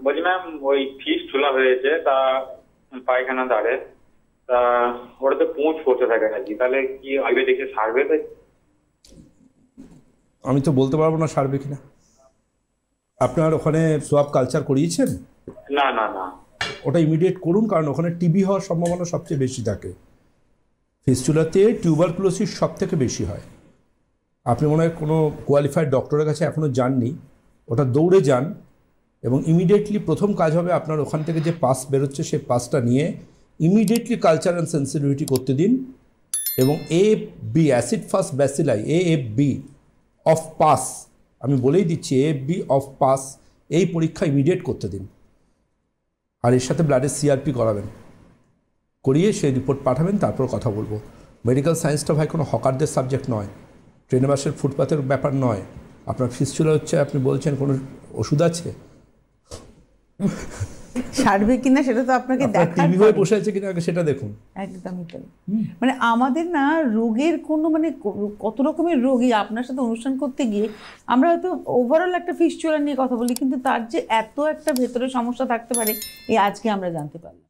বলছি ম্যাম, ওই ফিস্টুলা হয়েছে, তা পায়খানা দাঁড়ে, তা ওটাতে পুঁজ পড়তে থাকে আর কি, তাহলে কি আগে দেখে সারবে? তাই আমি তো বলতে পারবো না সারবে কিনা। আপনার ওখানে সোয়াব কালচার করিয়েছেন? না না না। ওটা ইমিডিয়েট করুন, কারণ ওখানে টিবি হওয়ার সম্ভাবনা সবচেয়ে বেশি থাকে। ফিস্টুলাতে টিউবারকুলোসিস সব থেকে বেশি হয়। আপনি মনে হয় কোনো কোয়ালিফাইড ডক্টরের কাছে এখনও যাননি, ওটা দৌড়ে যান এবং ইমিডিয়েটলি প্রথম কাজ হবে আপনার ওখান থেকে যে পাস বেরোচ্ছে সেই পাসটা নিয়ে ইমিডিয়েটলি কালচার অ্যান্ড সেন্সিটিভিটি করতে দিন এবং AFB acid fast bacilli AFB of pass, আমি বলেই দিচ্ছি AFB অফ পাস, এই পরীক্ষা ইমিডিয়েট করতে দিন। আর এর সাথে ব্লাডের CRP করাবেন, করিয়ে সেই রিপোর্ট পাঠাবেন, তারপর কথা বলবো। মেডিকেল সায়েন্সটা ভাই কোনো হকারদের সাবজেক্ট নয়, ট্রেনে বাসের ফুটপাথের ব্যাপার নয়। আপনার ফিস্টুলা হচ্ছে, আপনি বলছেন কোনো ওষুধ আছে? সারবে কিনা সেটা তো আপনাকে দেখার, টিভি হয়ে বসে আছে কিনা আগে সেটা দেখুন। একদমই তাই। মানে আমাদের না রোগের কোনো মানে কত রকমের রোগী, আপনার সাথে অনুষ্ঠান করতে গিয়ে আমরা হয়তো ওভারঅল একটা ফিস্টুলা নিয়ে কথা বলি, কিন্তু তার যে এত একটা ভেতরে সমস্যা থাকতে পারে এই আজকে আমরা জানতে পারলাম।